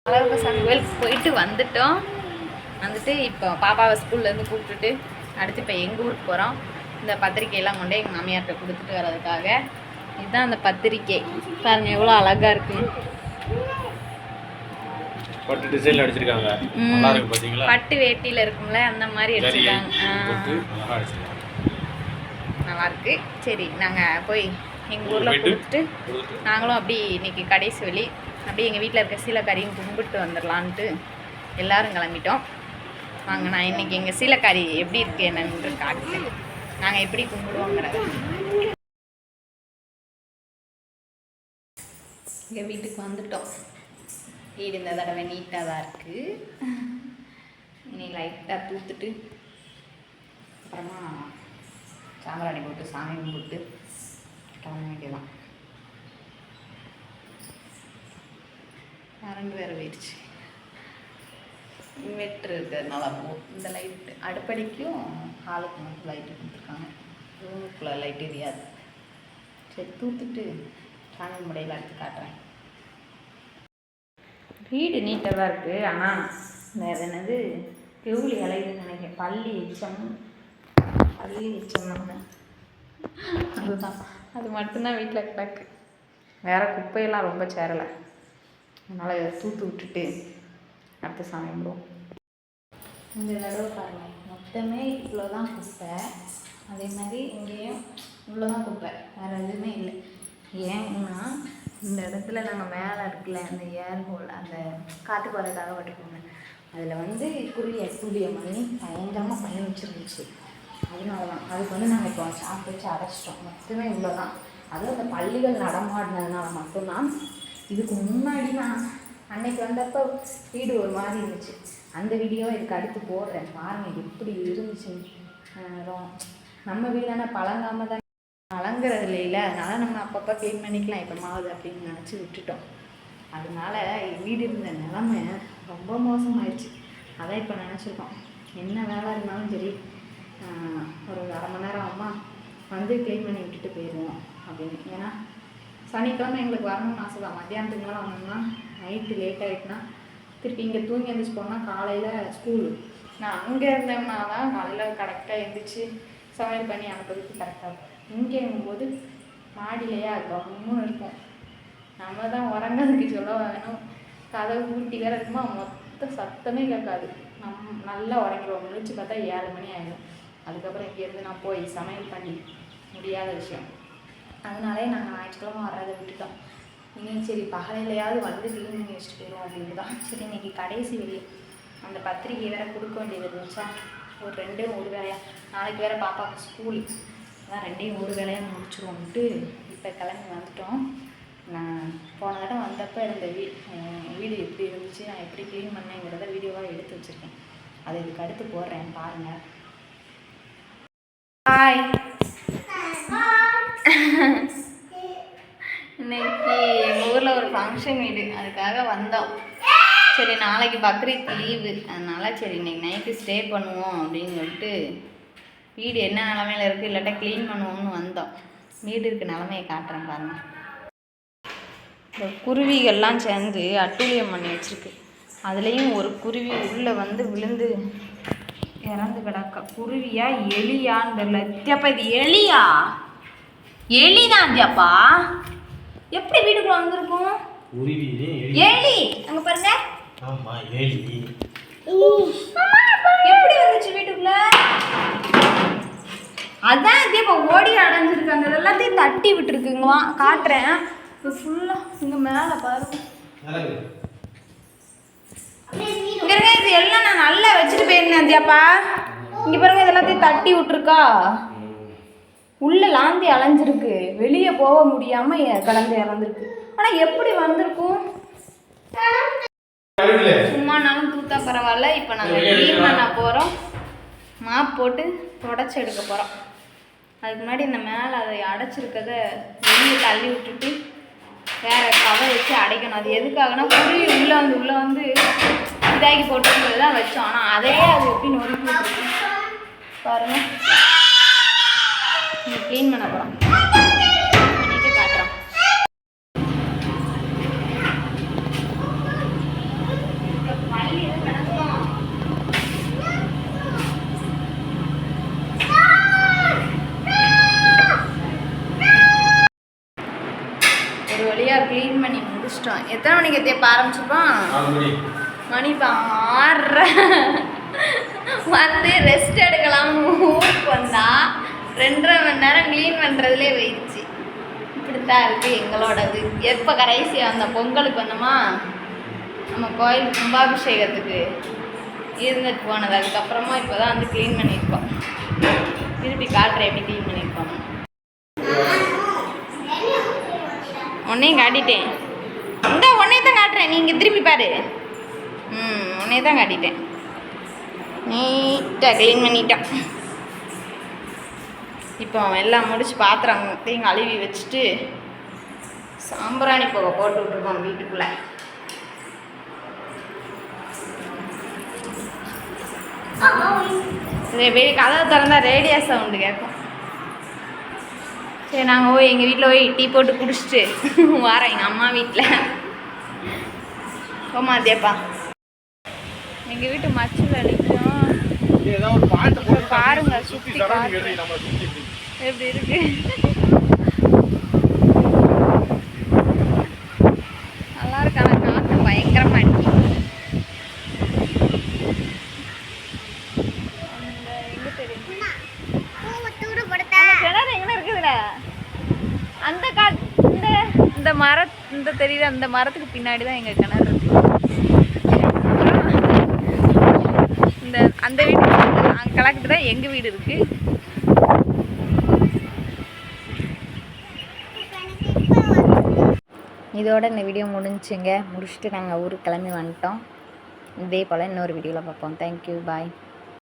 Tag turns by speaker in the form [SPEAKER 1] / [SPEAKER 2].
[SPEAKER 1] அழகப்பசாமி கோயிலுக்கு போயிட்டு வந்துட்டோம். வந்துட்டு இப்போ பாப்பாவை ஸ்கூல்லேருந்து கூப்பிட்டுட்டு அடுத்து இப்போ எங்கள் ஊருக்கு போகிறோம். இந்த பத்திரிக்கையெல்லாம் கொண்டு எங்கள் மாமியார்கிட்ட கொடுத்துட்டு வர்றதுக்காக. இதுதான் அந்த பத்திரிக்கை. பாருங்க எவ்வளோ அழகாக இருக்கு.
[SPEAKER 2] பட்டு டிசைன்ல அடிச்சிருக்காங்க. நல்லா இருக்கு பாத்தீங்களா?
[SPEAKER 1] பட்டு வேட்டியில இருக்கும்ல அந்த மாதிரி அடிச்சிருக்காங்க. நல்லா இருக்கு. சரி நாங்கள் போய் எங்கள் ஊரில் கொடுத்துட்டு நாங்களும் அப்படி இன்னைக்கு கடைசி வழி அப்படியே எங்கள் வீட்டில் இருக்க சீலக்காரியும் கும்பிட்டு வந்துடலான்ட்டு எல்லோரும் கிளம்பிட்டோம். வாங்க நான் இன்றைக்கி எங்கள் சீலக்காரி எப்படி இருக்குது என்னன்னு காட்டுறேன். நாங்கள் எப்படி கும்பிடுவோங்கிறத. எங்கள் வீட்டுக்கு வந்துட்டோம். வீடு இந்த தடவை நீட்டாக தான் இருக்குது. இன்னைக்கு லைட்டாக தூத்துட்டு அப்புறமா சாம்பிராணி போட்டு சாமி கும்பிட்டு கிளம்ப வேண்டியதான். கரண்ட் வேறு போயிடுச்சு. இன்வெர்ட்ரு இருக்கிறதுனால இந்த லைட்டு அடுப்படிக்கும் ஹாலுக்கு மட்டும் லைட்டு கொடுத்துருக்காங்க. ரூமுக்குள்ளே லைட் எரியாது. சரி தூத்துட்டு சாமி முடையில் எடுத்து காட்டுறேன். வீடு நீட்டாக தான் இருக்குது. ஆனால் இந்த என்னது கெவுளி இலையுதுன்னு நினைக்கிறேன். பள்ளி எச்சம்னு அதுதான். அது மட்டும்தான் வீட்டில் கிடக்கு. வேறு குப்பையெல்லாம் ரொம்ப சேரலை. அதனால் தூத்து விட்டுட்டு அடுத்த சாமி கும்பிடுவோம். இந்த தடவை பாருங்கள் மொத்தமே இவ்வளோ தான் குப்பை. அதே மாதிரி இங்கேயும் இவ்வளோ தான் குப்பை, வேறு எதுவுமே இல்லை. ஏன்னா இந்த இடத்துல நாங்கள் மேலே இருக்குல்ல அந்த ஏர் ஹோல் அந்த காற்று போகிறதுக்காக வட்டுக்கோங்க. அதில் கூடிய மணி பயங்கரமாக பண்ணி வச்சுருந்துச்சு. அதனால தான் அதுக்கு நாங்கள் இப்போ சாப்பிட்டு வச்சு அடைச்சிட்டோம். மொத்தமே இவ்வளோ தான். அதுவும் அந்த பள்ளிகள் நடமாடினதுனால மட்டும்தான். இதுக்கு முன்னாடி நான் அன்னைக்கு வந்தப்போ வீடு ஒரு மாதிரி இருந்துச்சு. அந்த வீடியோவை இதுக்கு அடுத்து போடுறேன். பாருங்கள் எப்படி இருந்துச்சு. நம்ம வீடான பழங்காம தான் பழங்கிறது இல்லையில. அதனால் நம்ம அப்பப்போ க்ளீன் பண்ணிக்கலாம் இப்போ மாவுது அப்படின்னு நினச்சி விட்டுட்டோம். அதனால வீடு இருந்த நிலமை ரொம்ப மோசமாயிடுச்சு. அதான் இப்போ நினச்சிருக்கோம் என்ன வேலை இருந்தாலும் சரி ஒரு அரை மணி நேரம் அம்மா வந்து க்ளீன் பண்ணி விட்டுட்டு போயிடுவோம் அப்படின்னு. ஏன்னா சனிக்கிழமை எங்களுக்கு வரணும்னு ஆசை தான். மத்தியானத்துக்கு மேலே வந்தோம்னா நைட்டு லேட் ஆகிட்டுனா திருப்பி இங்கே தூங்கி எழுந்திரிச்சு போனால் காலையில் ஸ்கூலு. நான் அங்கே இருந்தோம்னா தான் காலையில் கரெக்டாக எழுந்திரிச்சு சமையல் பண்ணி அனுப்புறதுக்கு கரெக்டாக இருக்கும். இங்கேங்கும்போது மாடியிலையா கம்முன்னு இருக்கும். நம்ம தான் உறங்கிறதுக்கு சொல்ல வேணும். கதவு ஊட்டி வேறு இருக்குமா மொத்த சத்தமே கேட்காது. நல்லா உறங்கிடுவோம். முடிச்சு பார்த்தா 7 மணி ஆகிடும். அதுக்கப்புறம் இங்கேருந்து நான் போய் சமையல் பண்ணி முடியாத விஷயம். அதனாலே நாங்கள் ஞாயிற்றுக்கிழமை வர்றதை விட்டுட்டோம். நீங்கள் சரி பகலையிலையாவது வந்து க்ளீன் பண்ணி வச்சுட்டு போயிடுவோம் அப்படின்னு தான். சரி இன்றைக்கி கடைசி வெளியே அந்த பத்திரிக்கை வேறு கொடுக்க வேண்டியது இருந்துச்சா. ஒரு வேலையாக நாளைக்கு வேறு பாப்பாவுக்கு ஸ்கூலு. அதான் 2 வேலையாக முடிச்சிடுவோம்ட்டு இப்போ கிளம்பி வந்துட்டோம். நான் போன தடவை வந்தப்போ இருந்த வீடு எப்படி இருந்துச்சு, நான் எப்படி க்ளீன் பண்ணேங்கிறத வீடியோவாக எடுத்து வச்சுருக்கேன். அதை இதுக்கு அடுத்து போடுறேன் பாருங்கள். ஹாய். இன்னைக்கு எங்கள் ஊரில் ஒரு ஃபங்க்ஷன் வீடு, அதுக்காக வந்தோம். சரி நாளைக்கு பக்ரீத் லீவு, அதனால் சரி இன்னைக்கு நைட்டு ஸ்டே பண்ணுவோம் அப்படின்னு சொல்லிட்டு வீடு என்ன நிலமையில இருக்குது இல்லாட்டா க்ளீன் பண்ணுவோம்னு வந்தோம். வீடு இருக்க நிலமையை காட்டுறேன் பாருங்கள். இந்த குருவிகள்லாம் சேர்ந்து அட்டூழியம் பண்ணி வச்சுருக்கு. அதுலேயும் ஒரு குருவி உள்ளே வந்து விழுந்து இறந்து கிடக்க. குருவியா எலியான்னு தெரியல. தியாப்பா இது எலியா? எலிதான் தியாப்பா. எப்படி வீட்டுக்குள்ள வந்திருக்கும்? எலி அங்க பாருங்க. ஆமா எலி. எப்படி வந்துச்சு வீட்டுக்குள்ள? அதான் தியாப்பா ஓடி அடைஞ்சிருக்கு. அந்த எல்லாத்தையும் தட்டி விட்டுருக்குங்களா. காட்டுறேன். இது ஃபுல்லாக இங்கே மேலே பாருங்க. இங்கே இருக்க இது எல்லாம் நான் நல்லா வச்சுட்டு போயிருந்தேன் தியாப்பா. இங்கே பாருங்க இது எல்லாத்தையும் தட்டி விட்டுருக்கா. உள்ள லாந்தி அலைஞ்சிருக்கு. வெளியே போக முடியாமல் கடந்து இறந்துருக்கு. ஆனால் எப்படி வந்திருக்கும்? சும்மானாலும் தூத்தா பரவாயில்ல. இப்போ நாங்கள் க்ளீன் பண்ண போகிறோம். மாப் போட்டு தொடச்சி எடுக்க போகிறோம். அதுக்கு முன்னாடி இந்த மேலே அதை அடைச்சிருக்கத வெளியே தள்ளி விட்டுட்டு வேறு கவர் வச்சு அடைக்கணும். அது எதுக்காகனா குருவி உள்ளே வந்து இதாகி போட்டுருந்தது தான் வச்சோம். ஆனால் அதே அது எப்படி நொறுக்கி விட்டுருக்கு பாருங்கள். இங்கே க்ளீன் பண்ண போகிறோம். பண்ணிட்டு காட்டுறோம். மணிக்கு தேப்ப ஆரம்பிச்சிருப்பான்?
[SPEAKER 2] 4 மணி.
[SPEAKER 1] மணி இப்போ 6:30. வந்து ரெஸ்ட் எடுக்கலாம் ஊருக்கு வந்தா 2.5 மணி நேரம் க்ளீன் பண்ணுறதுலே போயிடுச்சு. இப்படித்தான் இருக்குது எங்களோடது. எப்போ கடைசியாக வந்த பொங்கலுக்கு வந்தோமா நம்ம கோயில் கும்பாபிஷேகத்துக்கு இருந்துட்டு போனது. அதுக்கப்புறமா இப்போ தான் வந்து க்ளீன் பண்ணியிருக்கோம். திருப்பி காட்டுறேன் எப்படி க்ளீன் பண்ணியிருக்கோம். உன்னையும் காட்டிட்டேன். இந்த உன்னையை தான் காட்டுறேன், நீங்கள் திருப்பி பாரு. உன்னையை தான் காட்டிட்டேன். நீட்டாக க்ளீன் பண்ணிட்டோம். இப்போ எல்லாம் முடிச்சு பாத்திரத்தையும் கழுவி வச்சுட்டு சாம்பிராணி புகை போட்டு விட்ருக்கோம் வீட்டுக்குள்ளே. கதவை திறந்தா ரேடியோ சவுண்டு கேட்கும். சரி நாங்கள் போய் எங்கள் வீட்டில் போய் டீ போட்டு குடிச்சிட்டு வாரோம் எங்கள் அம்மா வீட்டில். போமா தேப்பா. எங்கள் வீட்டு மச்சில் அடிக்கும் பாருங்க. சுற்றி எப்படி இருக்கு. நல்லா இருக்கான காற்று பயங்கரமாக அடிக்கும். எங்கே தெரியும் கிணறு எங்கே இருக்குதுல அந்த இந்த இந்த தெரியுது அந்த மரத்துக்கு பின்னாடி தான் எங்கள் கிணறு இருக்கு. இந்த அந்த வீடு அங்கே கலக்கிட்டு தான் எங்கள் வீடு இருக்கு. இதோட இந்த வீடியோ முடிஞ்சுங்க. முடிச்சுட்டு நாங்கள் ஊருக்கு கிளம்பி வந்துட்டோம். இதே போல் இன்னொரு வீடியோவில் பார்ப்போம். தேங்க்யூ, பாய்.